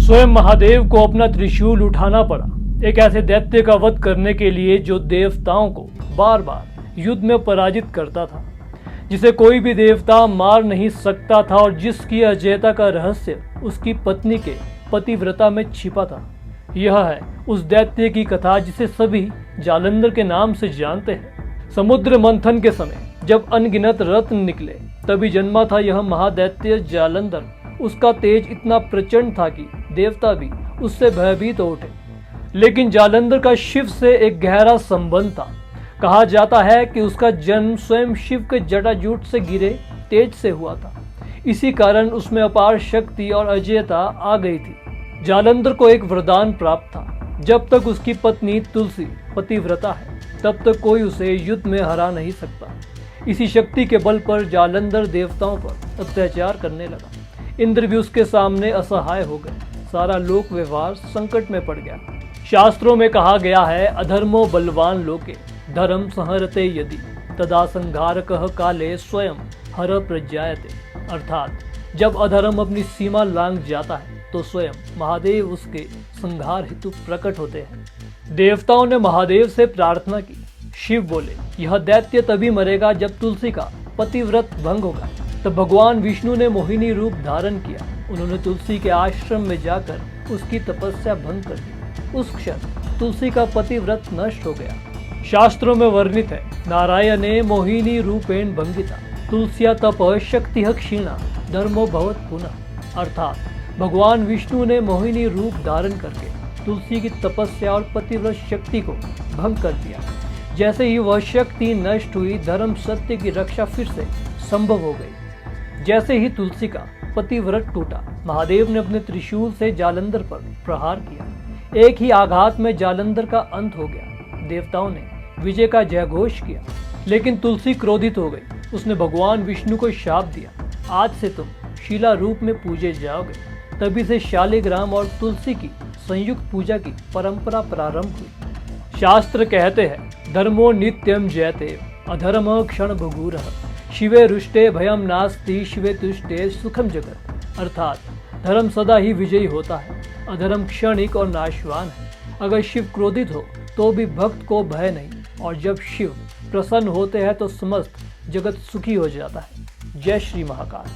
स्वयं महादेव को अपना त्रिशूल उठाना पड़ा एक ऐसे दैत्य का वध करने के लिए जो देवताओं को बार बार युद्ध में पराजित करता था, जिसे कोई भी देवता मार नहीं सकता था और जिसकी अजयता का रहस्य उसकी पत्नी के पतिव्रता में छिपा था। यह है उस दैत्य की कथा जिसे सभी जालंधर के नाम से जानते हैं। समुद्र मंथन के समय जब अनगिनत रत्न निकले तभी जन्मा था यह महादैत्य जालंधर। उसका तेज इतना प्रचंड था कि देवता भी उससे भयभीत हो उठे। लेकिन जालंधर का शिव से एक गहरा संबंध था। कहा जाता है कि उसका जन्म स्वयं शिव के जटाजूट से गिरे तेज से हुआ था। इसी कारण उसमें अपार शक्ति और अजयता आ गई थी। जालंधर को एक वरदान प्राप्त था, जब तक उसकी पत्नी तुलसी पतिव्रता है तब तक कोई उसे युद्ध में हरा नहीं सकता। इसी शक्ति के बल पर जालंधर देवताओं पर अत्याचार करने लगा। इंद्र भी उसके सामने असहाय हो गए। सारा लोक व्यवहार संकट में पड़ गया। शास्त्रों में कहा गया है, अधर्मो बलवान लोके धर्म संहरते यदि तदा संघारकः काले स्वयं हर प्रज्ञायते। अर्थात जब अधर्म अपनी सीमा लांघ जाता है तो स्वयं महादेव उसके संहार हेतु प्रकट होते हैं। देवताओं ने महादेव से प्रार्थना की। शिव बोले, यह दैत्य तभी मरेगा जब तुलसी का पतिव्रत भंग होगा। तब भगवान विष्णु ने मोहिनी रूप धारण किया। उन्होंने तुलसी के आश्रम में जाकर उसकी तपस्या भंग कर दी। उस क्षण तुलसी का पतिव्रत नष्ट हो गया। शास्त्रों में वर्णित है, नारायणे मोहिनी रूपेण भंगिता तुलसिया तप शक्ति क्षीणा धर्मो भवत पुनः। अर्थात भगवान विष्णु ने मोहिनी रूप धारण करके तुलसी की तपस्या और पतिव्रत शक्ति को भंग कर दिया। जैसे ही वह शक्ति नष्ट हुई, धर्म सत्य की रक्षा फिर से संभव हो गई। जैसे ही तुलसी का पतिव्रत टूटा, महादेव ने अपने त्रिशूल से जालंधर पर प्रहार किया। एक ही आघात में जालंधर का अंत हो गया। देवताओं ने विजय का जयघोष किया, लेकिन तुलसी क्रोधित हो गई। उसने भगवान विष्णु को शाप दिया, आज से तुम शीला रूप में पूजे जाओगे। तभी से शालिग्राम और तुलसी की संयुक्त पूजा की परंपरा प्रारंभ हुई। शास्त्र कहते हैं, धर्मो नित्यम जयते अधर्म क्षण भगुरः शिवे रुष्टे भयम नास्ति शिवे तुष्टे सुखम जगत। अर्थात धर्म सदा ही विजयी होता है, अधर्म क्षणिक और नाशवान है। अगर शिव क्रोधित हो तो भी भक्त को भय नहीं, और जब शिव प्रसन्न होते हैं तो समस्त जगत सुखी हो जाता है। जय श्री महाकाल।